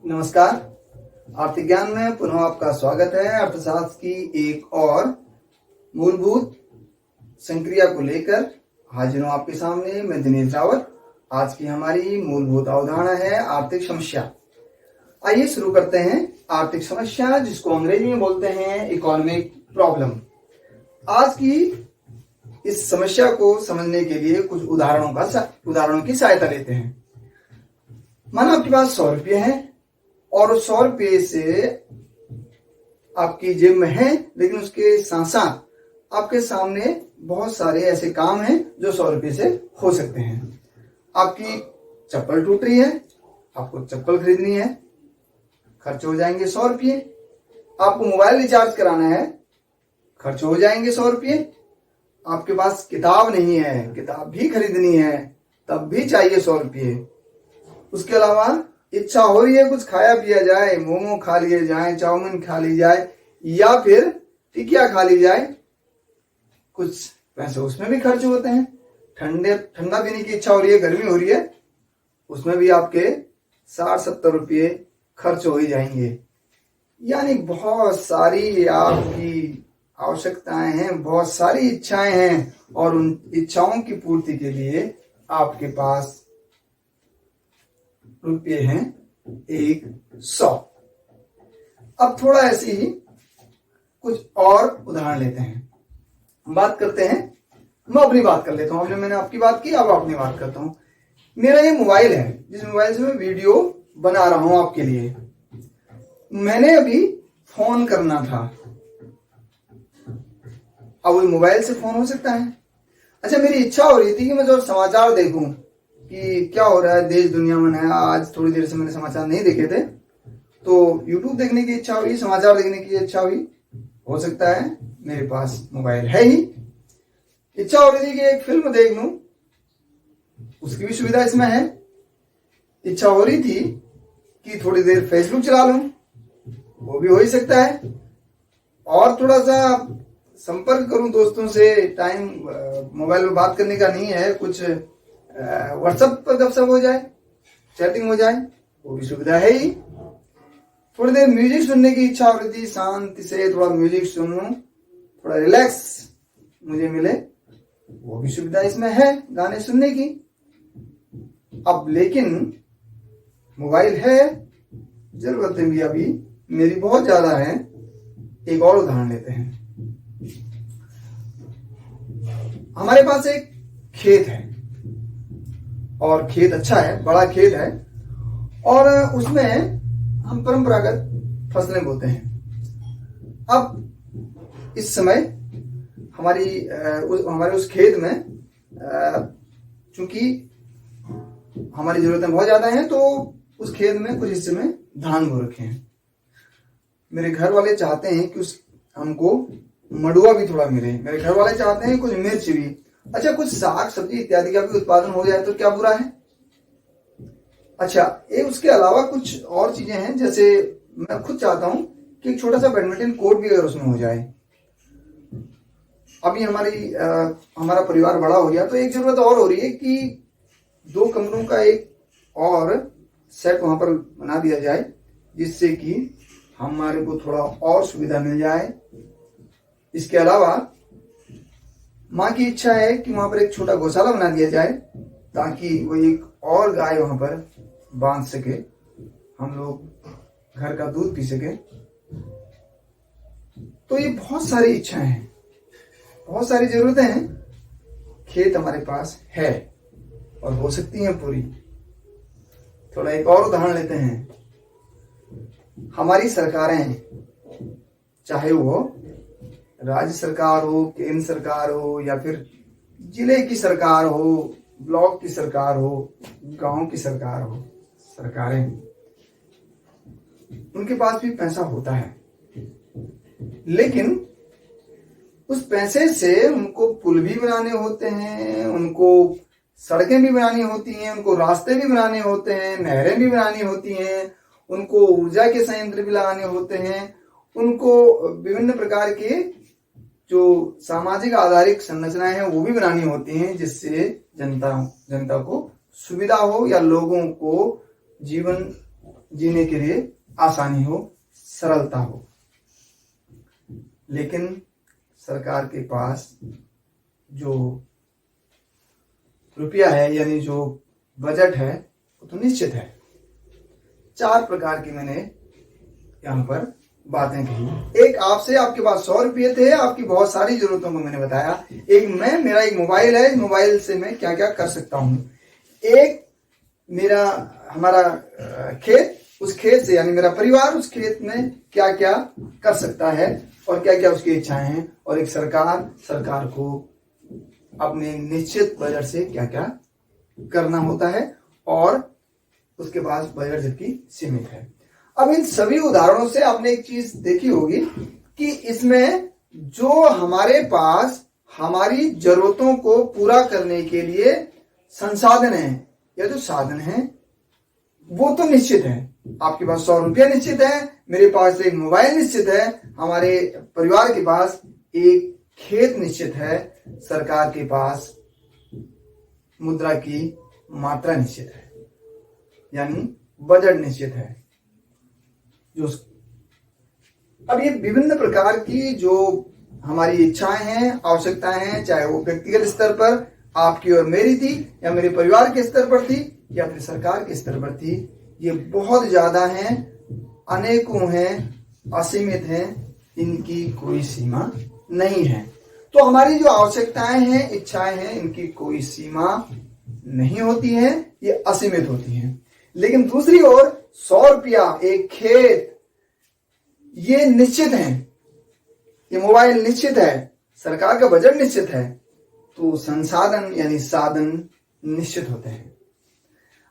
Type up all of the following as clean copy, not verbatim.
नमस्कार। आर्थिक ज्ञान में पुनः आपका स्वागत है। अर्थशास्त्र की एक और मूलभूत संक्रिया को लेकर हाजिर हूं आपके सामने। मैं दिनेश रावत। आज की हमारी मूलभूत अवधारणा है आर्थिक समस्या। आइए शुरू करते हैं। आर्थिक समस्या, जिसको अंग्रेजी में बोलते हैं इकोनॉमिक प्रॉब्लम। आज की इस समस्या को समझने के लिए कुछ उदाहरणों की सहायता लेते हैं। मानो आपके पास 100 रुपये है और 100 रुपये से आपकी जेब में है, लेकिन उसके साथ साथ आपके सामने बहुत सारे ऐसे काम हैं जो 100 रुपये से हो सकते हैं। आपकी चप्पल टूट रही है, आपको चप्पल खरीदनी है, खर्च हो जाएंगे 100 रुपये। आपको मोबाइल रिचार्ज कराना है, खर्च हो जाएंगे 100 रुपये। आपके पास किताब नहीं है, किताब भी खरीदनी है, तब भी चाहिए 100 रुपये। उसके अलावा इच्छा हो रही है कुछ खाया पिया जाए, मोमो खा लिए जाए, चाउमीन खा ली जाए या फिर टिकिया खा ली जाए, कुछ पैसे उसमें भी खर्च होते हैं। ठंडा पीने की इच्छा हो रही है, गर्मी हो रही है, उसमें भी आपके 60-70 रुपये खर्च हो ही जाएंगे। यानी बहुत सारी आपकी आवश्यकताएं हैं, बहुत सारी इच्छाएं हैं और उन इच्छाओं की पूर्ति के लिए आपके पास रुपये हैं 100। अब थोड़ा ऐसी ही कुछ और उदाहरण लेते हैं, बात करते हैं। मैं अपनी बात कर लेता हूं। मैंने आपकी बात की, अब अपनी बात करता हूं। मेरा ये मोबाइल है, जिस मोबाइल से मैं वीडियो बना रहा हूं आपके लिए। मैंने अभी फोन करना था। अब वो मोबाइल से फोन हो सकता है। अच्छा, मेरी इच्छा हो रही थी कि मैं जो समाचार देखूं कि क्या हो रहा है देश दुनिया में नया। आज थोड़ी देर से मैंने समाचार नहीं देखे थे, तो YouTube देखने की इच्छा हुई, समाचार देखने की इच्छा हुई। हो सकता है मेरे पास मोबाइल है ही। इच्छा हो रही थी कि एक फिल्म देख लूं, उसकी भी सुविधा इसमें है। इच्छा हो रही थी कि थोड़ी देर फेसबुक चला लूं, वो भी हो ही सकता है। और थोड़ा सा संपर्क करूं दोस्तों से, टाइम मोबाइल में बात करने का नहीं है, कुछ व्हाट्सएप पर गपशप हो जाए, चैटिंग हो जाए, वो भी सुविधा है ही। थोड़ी देर म्यूजिक सुनने की इच्छा हो रही थी, शांति से थोड़ा म्यूजिक सुन लूं, थोड़ा रिलैक्स मुझे मिले, वो भी सुविधा इसमें है गाने सुनने की। अब लेकिन मोबाइल है, जरूरतें भी अभी मेरी बहुत ज्यादा है। एक और उदाहरण लेते हैं। हमारे पास एक खेत है और खेत अच्छा है, बड़ा खेत है, और उसमें हम परंपरागत फसलें बोते हैं। अब इस समय हमारे उस खेत में चूंकि हमारी जरूरतें बहुत ज्यादा हैं, तो उस खेत में कुछ हिस्से में धान बो रखे हैं। मेरे घर वाले चाहते हैं कि हमको मड़ुआ भी थोड़ा मिले। मेरे घर वाले चाहते हैं कुछ मिर्च भी। अच्छा, कुछ साग सब्जी इत्यादि का भी उत्पादन हो जाए तो क्या बुरा है। अच्छा, ये उसके अलावा कुछ और चीजें हैं, जैसे मैं खुद चाहता हूं कि एक छोटा सा बैडमिंटन कोर्ट भी अगर उसमें हो जाए। अभी हमारा परिवार बड़ा हो गया, तो एक जरूरत और हो रही है कि 2 कमरों का एक और सेट वहां पर बना दिया जाए, जिससे कि हमारे को थोड़ा और सुविधा मिल जाए। इसके अलावा माँ की इच्छा है कि वहां पर एक छोटा गौशाला बना दिया जाए, ताकि वो एक और गाय वहां पर बांध सके, हम लोग घर का दूध पी सके। तो ये बहुत सारी इच्छाएं हैं, बहुत सारी जरूरतें हैं। खेत हमारे पास है और हो सकती हैं पूरी। थोड़ा एक और उदाहरण लेते हैं। हमारी सरकारें, चाहे वो राज्य सरकार हो, केंद्र सरकार हो, या फिर जिले की सरकार हो, ब्लॉक की सरकार हो, गांव की सरकार हो, सरकारें, उनके पास भी पैसा होता है, लेकिन उस पैसे से उनको पुल भी बनाने होते हैं, उनको सड़कें भी बनानी होती हैं, उनको रास्ते भी बनाने होते हैं, नहरें भी बनानी होती हैं, उनको ऊर्जा के संयंत्र भी लगाने होते हैं, उनको विभिन्न प्रकार के जो सामाजिक आधारित संरचनाएं हैं वो भी बनानी होती हैं, जिससे जनता को सुविधा हो या लोगों को जीवन जीने के लिए आसानी हो, सरलता हो। लेकिन सरकार के पास जो रुपया है, यानी जो बजट है, वो तो निश्चित है। 4 प्रकार की मैंने यहाँ पर बातें कही। एक, आपसे आपके पास 100 रुपये थे, आपकी बहुत सारी जरूरतों को मैंने बताया। एक, मेरा एक मोबाइल है, इस मोबाइल से मैं क्या क्या कर सकता हूँ। एक, हमारा खेत, उस खेत से, यानी मेरा परिवार उस खेत में क्या क्या कर सकता है और क्या क्या उसकी इच्छाएं हैं। और एक, सरकार को अपने निश्चित बजट से क्या क्या करना होता है और उसके पास बजट जबकि सीमित है। अब इन सभी उदाहरणों से आपने एक चीज देखी होगी कि इसमें जो हमारे पास हमारी जरूरतों को पूरा करने के लिए संसाधन है या जो साधन है वो तो निश्चित है। आपके पास 100 रुपया निश्चित है, मेरे पास एक मोबाइल निश्चित है, हमारे परिवार के पास एक खेत निश्चित है, सरकार के पास मुद्रा की मात्रा निश्चित है, यानी बजट निश्चित है। अब ये विभिन्न प्रकार की जो हमारी इच्छाएं हैं, आवश्यकताएं हैं, चाहे वो व्यक्तिगत स्तर पर आपकी और मेरी थी, या मेरे परिवार के स्तर पर थी, या फिर सरकार के स्तर पर थी, ये बहुत ज्यादा हैं, अनेकों हैं, असीमित हैं, इनकी कोई सीमा नहीं है। तो हमारी जो आवश्यकताएं हैं, इच्छाएं हैं, इनकी कोई सीमा नहीं होती है, ये असीमित होती हैं। लेकिन दूसरी ओर 100 रुपया, एक खेत, ये निश्चित है, ये मोबाइल निश्चित है, सरकार का बजट निश्चित है, तो संसाधन यानी साधन निश्चित होते हैं।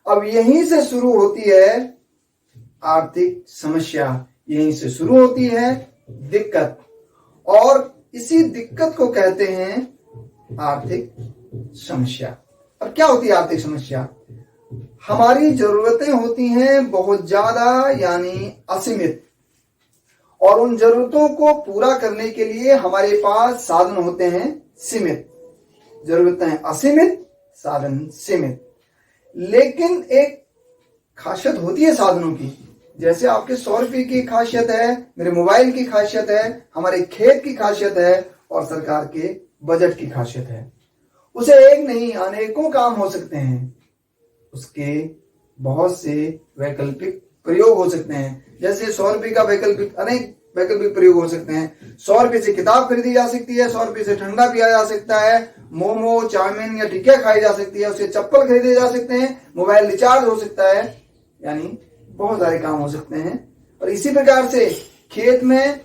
अब यहीं से शुरू होती है आर्थिक समस्या, यहीं से शुरू होती है दिक्कत, और इसी दिक्कत को कहते हैं आर्थिक समस्या। अब क्या होती है आर्थिक समस्या? हमारी जरूरतें होती हैं बहुत ज्यादा, यानी असीमित, और उन जरूरतों को पूरा करने के लिए हमारे पास साधन होते हैं सीमित। जरूरतें असीमित, साधन सीमित। लेकिन एक खासियत होती है साधनों की, जैसे आपके 100 रुपये की खासियत है, मेरे मोबाइल की खासियत है, हमारे खेत की खासियत है, और सरकार के बजट की खासियत है। उसे एक नहीं, अनेकों काम हो सकते हैं, उसके बहुत से वैकल्पिक प्रयोग हो सकते हैं। जैसे 100 रुपये का अनेक वैकल्पिक प्रयोग हो सकते हैं। 100 रुपये से किताब खरीदी जा सकती है, 100 रुपये से ठंडा पिया जा सकता है, मोमो, चाउमीन या टिक्किया खाई जा सकती है, उससे चप्पल खरीदे जा सकते हैं, मोबाइल रिचार्ज हो सकता है, यानी बहुत सारे काम हो सकते हैं। और इसी प्रकार से खेत में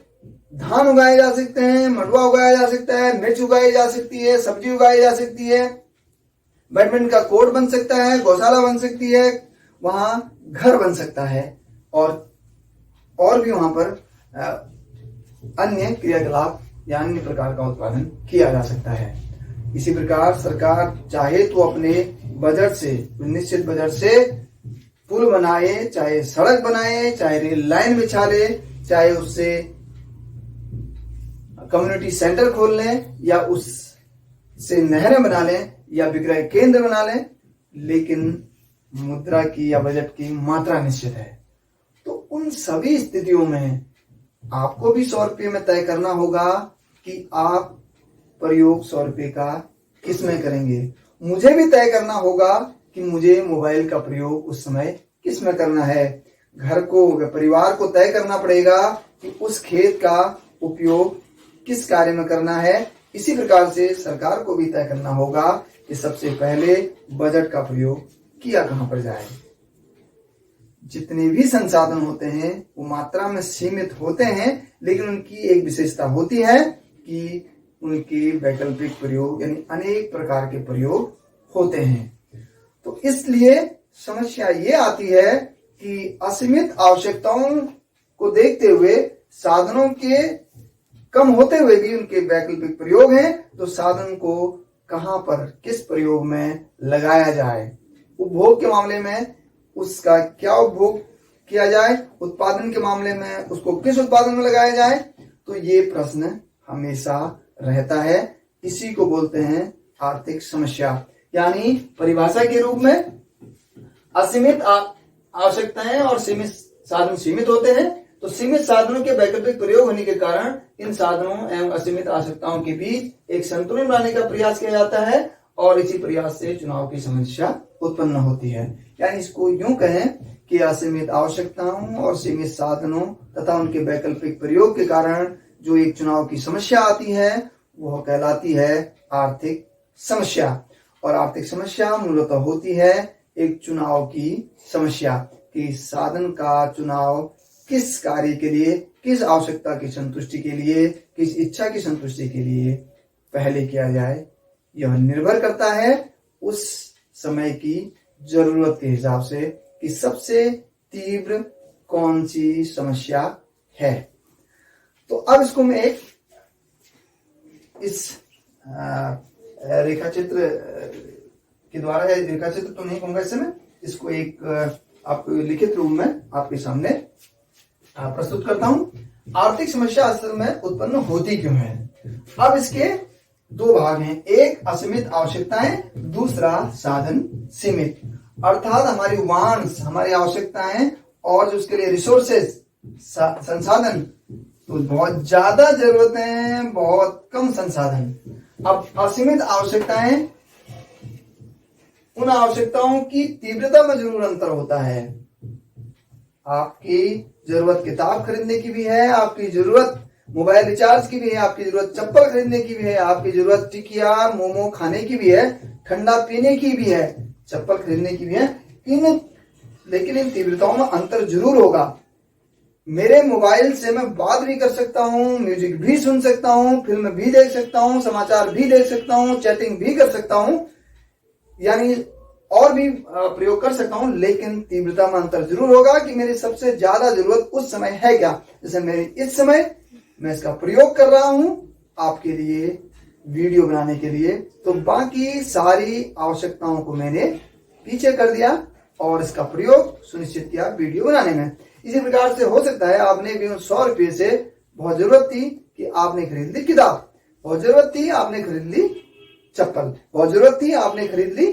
धान उगाए जा सकते हैं, मंडुआ उगाया जा सकता है, मिर्च उगाई जा सकती है, सब्जी उगाई जा सकती है, बैडमिंटन का कोर्ट बन सकता है, गौशाला बन सकती है, वहां घर बन सकता है, और भी वहां पर अन्य क्रियाकलाप या अन्य प्रकार का उत्पादन किया जा सकता है। इसी प्रकार सरकार चाहे तो अपने बजट से, निश्चित बजट से पुल बनाए, चाहे सड़क बनाए, चाहे रेल लाइन बिछा ले, चाहे उससे कम्युनिटी सेंटर खोल लें, या उससे नहरें बना लें, या विक्रय केंद्र बना लें, लेकिन मुद्रा की या बजट की मात्रा निश्चित है। तो उन सभी स्थितियों में आपको भी 100 रुपये में तय करना होगा कि आप प्रयोग 100 रुपये का किस में करेंगे। मुझे भी तय करना होगा कि मुझे मोबाइल का प्रयोग उस समय किस में करना है। घर को, परिवार को तय करना पड़ेगा कि उस खेत का उपयोग किस कार्य में करना है। इसी प्रकार से सरकार को भी तय करना होगा कि सबसे पहले बजट का प्रयोग किया कहां पर जाए। जितने भी संसाधन होते हैं वो मात्रा में सीमित होते हैं, लेकिन उनकी एक विशेषता होती है कि उनके वैकल्पिक प्रयोग यानी अनेक प्रकार के प्रयोग होते हैं। तो इसलिए समस्या ये आती है कि असीमित आवश्यकताओं को देखते हुए, साधनों के कम होते हुए भी उनके वैकल्पिक प्रयोग हैं, तो साधन को कहां पर, किस प्रयोग में लगाया जाए। उपभोग के मामले में उसका क्या उपभोग किया जाए, उत्पादन के मामले में उसको किस उत्पादन में लगाया जाए, तो ये प्रश्न हमेशा रहता है। इसी को बोलते हैं आर्थिक समस्या। यानी परिभाषा के रूप में असीमित आवश्यकताएं और सीमित साधन सीमित होते हैं, तो सीमित साधनों के वैकल्पिक प्रयोग होने के कारण इन साधनों एवं असीमित आवश्यकताओं के बीच एक संतुलन बनाने का प्रयास किया जाता है और इसी प्रयास से चुनाव की समस्या उत्पन्न होती है। यानी इसको यूं कहें कि असीमित आवश्यकताओं और सीमित साधनों तथा उनके वैकल्पिक प्रयोग के कारण जो एक चुनाव की समस्या आती है वह कहलाती है आर्थिक समस्या। और आर्थिक समस्या मूलतः होती है एक चुनाव की समस्या कि साधन का चुनाव किस कार्य के लिए, किस आवश्यकता की संतुष्टि के लिए, किस इच्छा की संतुष्टि के लिए पहले किया जाए। यह निर्भर करता है उस समय की जरूरत के हिसाब से कि सबसे तीव्र कौन सी समस्या है। तो अब इसको मैं एक इस रेखा चित्र के द्वारा, रेखा चित्र तो नहीं कहूंगा इसे मैं, इसको एक आपको लिखित रूप में आपके सामने प्रस्तुत करता हूं। आर्थिक समस्या असल में उत्पन्न होती क्यों है। अब इसके दो भाग हैं, एक असीमित आवश्यकताएं, दूसरा साधन सीमित। अर्थात हमारी वांट्स, हमारी आवश्यकताएं और जो उसके लिए रिसोर्सेज, संसाधन, तो बहुत ज्यादा जरूरतें, बहुत कम संसाधन। अब असीमित आवश्यकताएं, उन आवश्यकताओं की तीव्रता में जरूर अंतर होता है। आपकी जरूरत किताब खरीदने की भी है, आपकी जरूरत मोबाइल रिचार्ज की भी है, आपकी जरूरत चप्पल खरीदने की भी है, आपकी जरूरत टिकिया मोमो खाने की भी है, ठंडा पीने की भी है, चप्पल खरीदने की भी है। लेकिन इन तीव्रताओं में अंतर जरूर होगा। मेरे मोबाइल से मैं बात भी कर सकता हूँ, म्यूजिक भी सुन सकता हूँ, फिल्म भी देख सकता हूँ, समाचार भी देख सकता हूँ, चैटिंग भी कर सकता हूँ, यानी और भी प्रयोग कर सकता हूं, लेकिन तीव्रता में अंतर जरूर होगा कि मेरी सबसे ज्यादा जरूरत उस समय है क्या। जैसे मेरी इस समय मैं इसका प्रयोग कर रहा हूं आपके लिए, वीडियो बनाने के लिए, तो बाकी सारी आवश्यकताओं को मैंने पीछे कर दिया और इसका प्रयोग सुनिश्चित किया वीडियो बनाने में। इसी प्रकार से हो सकता है आपने भी 100 रुपये से, बहुत जरूरत थी कि आपने खरीद ली किताब, बहुत जरूरत थी आपने खरीद ली चप्पल, बहुत जरूरत थी आपने खरीद ली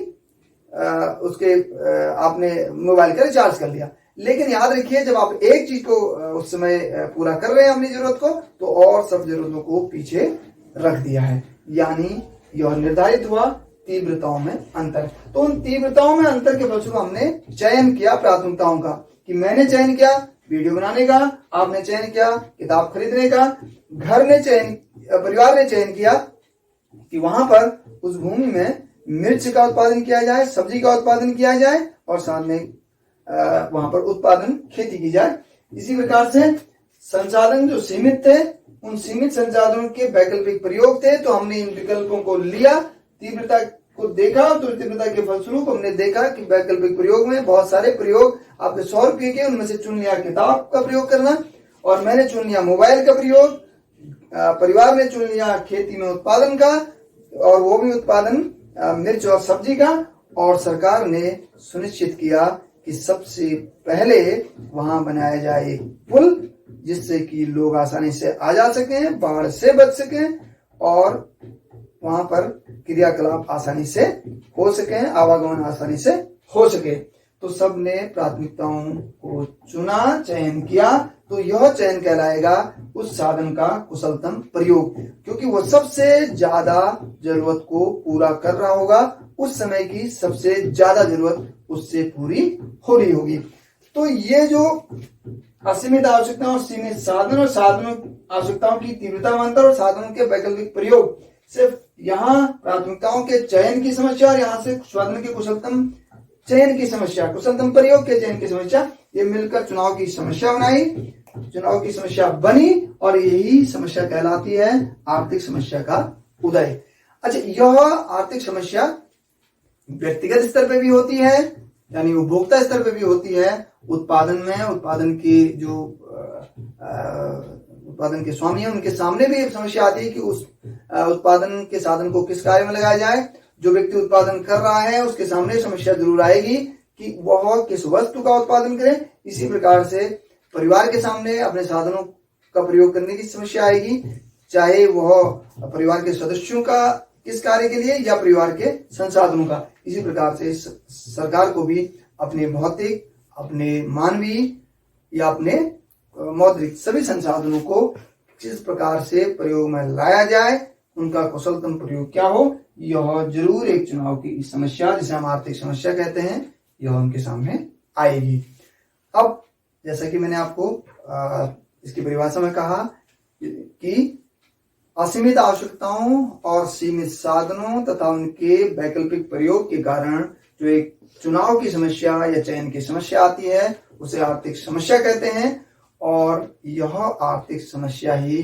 आपने मोबाइल का रिचार्ज कर लिया। लेकिन याद रखिए, जब आप एक चीज को उस समय पूरा कर रहे हैं अपनी जरूरत को, तो और सब जरूरतों को पीछे रख दिया है। यानी यह निर्धारित हुआ तीव्रताओं में अंतर। तो उन तीव्रताओं में अंतर के फलस्वरूप हमने चयन किया प्राथमिकताओं का, कि मैंने चयन किया वीडियो बनाने का, आपने चयन किया किताब खरीदने का, घर ने चयन, परिवार ने चयन किया कि वहां पर उस भूमि में मिर्च का उत्पादन किया जाए, सब्जी का उत्पादन किया जाए और साथ में वहां पर उत्पादन खेती की जाए। इसी प्रकार से संसाधन जो सीमित थे, उन सीमित संसाधनों के वैकल्पिक प्रयोग थे, तो हमने इन विकल्पों को लिया, तीव्रता को देखा, तो तीव्रता के फलस्वरूप हमने देखा कि वैकल्पिक प्रयोग में बहुत सारे प्रयोग आपने 100 रुपये के, उनमें से चुन लिया किताब का प्रयोग करना, और मैंने चुन लिया मोबाइल का प्रयोग, परिवार ने चुन लिया खेती में उत्पादन का, और वो भी उत्पादन मिर्च और सब्जी का, और सरकार ने सुनिश्चित किया कि सबसे पहले वहां बनाया जाए एक पुल, जिससे कि लोग आसानी से आ जा सकें, बाढ़ से बच सकें और वहां पर क्रियाकलाप आसानी से हो सके, आवागमन आसानी से हो सके। तो सबने प्राथमिकताओं को चुना, चयन किया, तो यह चयन कहलाएगा उस साधन का कुशलतम प्रयोग, क्योंकि वो सबसे ज्यादा जरूरत को पूरा कर रहा होगा, उस समय की सबसे ज्यादा जरूरत उससे पूरी हो रही होगी। तो ये जो असीमित आवश्यकताओं और सीमित साधन और साधनों आवश्यकताओं की तीव्रता में अंतर और साधनों के वैकल्पिक प्रयोग, सिर्फ यहाँ प्राथमिकताओं के चयन की समस्या और यहाँ से साधन के कुशलतम चयन की समस्या, कुशलतम प्रयोग के चयन की समस्या, ये मिलकर चुनाव की समस्या बनाई, चुनाव की समस्या बनी, और यही समस्या कहलाती है आर्थिक समस्या का उदय। अच्छा, यह आर्थिक समस्या व्यक्तिगत स्तर पे भी होती है, यानी उपभोक्ता स्तर पे भी होती है, उत्पादन में, उत्पादन की जो उत्पादन के स्वामी है उनके सामने भी समस्या आती है कि उस उत्पादन के साधन को किस कार्य में लगाया जाए। जो व्यक्ति उत्पादन कर रहा है उसके सामने समस्या जरूर आएगी कि वह किस वस्तु का उत्पादन करे। इसी प्रकार से परिवार के सामने अपने साधनों का प्रयोग करने की समस्या आएगी, चाहे वह परिवार के सदस्यों का किस कार्य के लिए या परिवार के संसाधनों का। इसी प्रकार से सरकार को भी अपने भौतिक, अपने मानवीय या अपने मौद्रिक सभी संसाधनों को किस प्रकार से प्रयोग में लाया जाए, उनका कुशलतम प्रयोग क्या हो, यह जरूर एक चुनाव की समस्या, जिसे हम आर्थिक समस्या कहते हैं, यह उनके सामने आएगी। अब जैसा कि मैंने आपको इसकी परिभाषा में कहा कि असीमित आवश्यकताओं और सीमित साधनों तथा उनके वैकल्पिक प्रयोग के कारण जो एक चुनाव की समस्या या चयन की समस्या आती है, उसे आर्थिक समस्या कहते हैं। और यह आर्थिक समस्या ही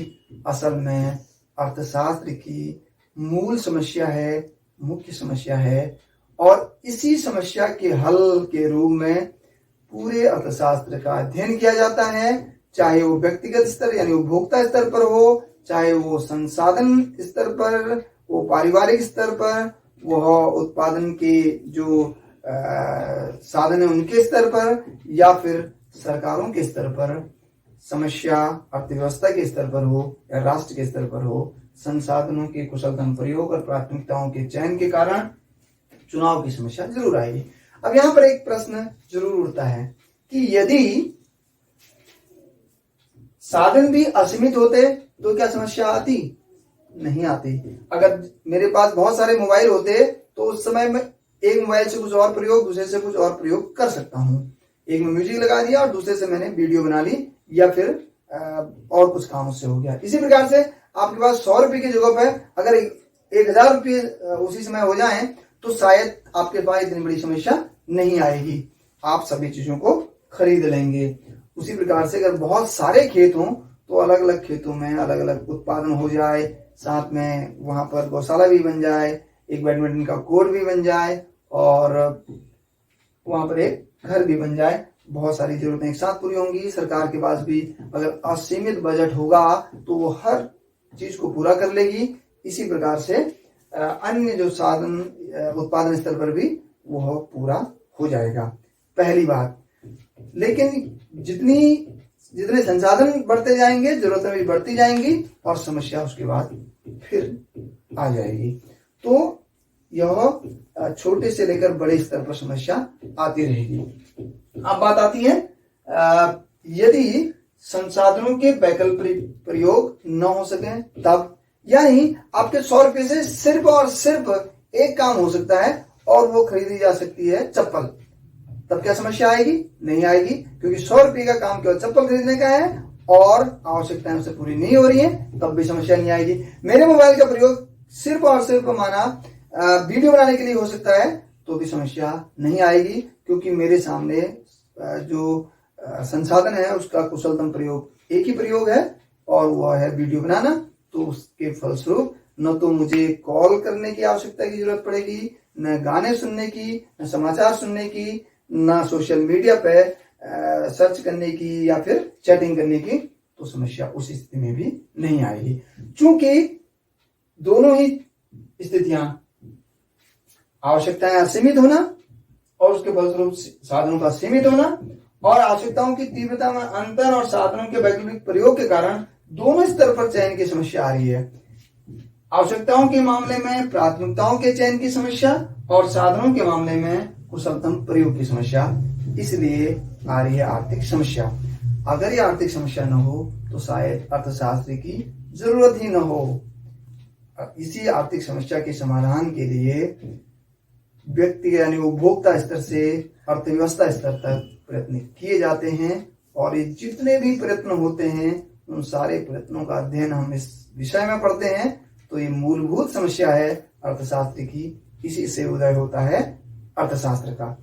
असल में अर्थशास्त्र की मूल समस्या है, मुख्य समस्या है। और इसी समस्या के हल के रूप में पूरे अर्थशास्त्र का अध्ययन किया जाता है, चाहे वो व्यक्तिगत स्तर यानी उपभोक्ता स्तर पर हो, चाहे वो संसाधन स्तर पर, वो पारिवारिक स्तर पर, वह उत्पादन के जो साधन है उनके स्तर पर, या फिर सरकारों के स्तर पर। समस्या अर्थव्यवस्था के स्तर पर हो या राष्ट्र के स्तर पर हो, संसाधनों के कुशलतम प्रयोग और प्राथमिकताओं के चयन के कारण चुनाव की समस्या जरूर आएगी। अब यहाँ पर एक प्रश्न जरूर उठता है कि यदि साधन भी असीमित होते तो क्या समस्या आती? नहीं आती। अगर मेरे पास बहुत सारे मोबाइल होते तो उस समय मैं एक मोबाइल से कुछ और प्रयोग, दूसरे से कुछ और प्रयोग कर सकता हूँ। एक में म्यूजिक लगा दिया और दूसरे से मैंने वीडियो बना ली, या फिर और कुछ काम उससे हो गया। इसी प्रकार से आपके पास 100 रुपए की जगह पर अगर 1000 रुपये उसी समय हो जाएं तो शायद आपके पास इतनी बड़ी समस्या नहीं आएगी, आप सभी चीजों को खरीद लेंगे। उसी प्रकार से अगर बहुत सारे खेत हों तो अलग अलग खेतों में अलग अलग उत्पादन हो जाए, साथ में वहां पर गौशाला भी बन जाए, एक बैडमिंटन का कोर्ट भी बन जाए और वहां पर एक घर भी बन जाए, बहुत सारी जरूरतें एक साथ पूरी होंगी। सरकार के पास भी अगर असीमित बजट होगा तो वो हर चीज को पूरा कर लेगी। इसी प्रकार से अन्य जो साधन उत्पादन स्तर पर भी वह पूरा हो जाएगा, पहली बात। लेकिन जितने संसाधन बढ़ते जाएंगे, जरूरतें भी बढ़ती जाएंगी और समस्या उसके बाद फिर आ जाएगी। तो यह छोटे से लेकर बड़े स्तर पर समस्या आती रहेगी। अब बात आती है यदि संसाधनों के वैकल्पिक प्रयोग न हो सके तब, यानी आपके 100 रुपए से सिर्फ और सिर्फ एक काम हो सकता है और वो खरीदी जा सकती है चप्पल, तब क्या समस्या आएगी? नहीं आएगी, क्योंकि 100 रुपए का काम केवल चप्पल खरीदने का है और आवश्यकताएं उससे पूरी नहीं हो रही है, तब भी समस्या नहीं आएगी। मेरे मोबाइल का प्रयोग सिर्फ और सिर्फ माना वीडियो बनाने के लिए हो सकता है, तो भी समस्या नहीं आएगी, क्योंकि मेरे सामने जो संसाधन है उसका कुशलतम प्रयोग एक ही प्रयोग है और वह है वीडियो बनाना। तो उसके फलस्वरूप न तो मुझे कॉल करने की आवश्यकता की जरूरत पड़ेगी, न गाने सुनने की, न समाचार सुनने की, न सोशल मीडिया पे सर्च करने की या फिर चैटिंग करने की, तो समस्या उस स्थिति में भी नहीं आएगी। चूंकि दोनों ही स्थितियां, आवश्यकताएं असीमित होना और उसके फलस्वरूप साधनों का सीमित होना, और आवश्यकताओं की तीव्रता में अंतर और साधनों के वैकल्पिक प्रयोग के कारण दोनों स्तर पर चयन की समस्या आ रही है। आवश्यकताओं के मामले में प्राथमिकताओं के चयन की समस्या और साधनों के मामले में कुशलतम प्रयोग की समस्या, इसलिए आ रही है आर्थिक समस्या। अगर ये आर्थिक समस्या न हो तो शायद अर्थशास्त्र की जरूरत ही न हो। इसी आर्थिक समस्या के समाधान के लिए व्यक्ति यानी उपभोक्ता स्तर से अर्थव्यवस्था स्तर तक प्रयत्न किए जाते हैं, और ये जितने भी प्रयत्न होते हैं उन सारे प्रयत्नों का अध्ययन हम इस विषय में पढ़ते हैं। तो ये मूलभूत समस्या है अर्थशास्त्र की, इसी से उदय होता है अर्थशास्त्र का।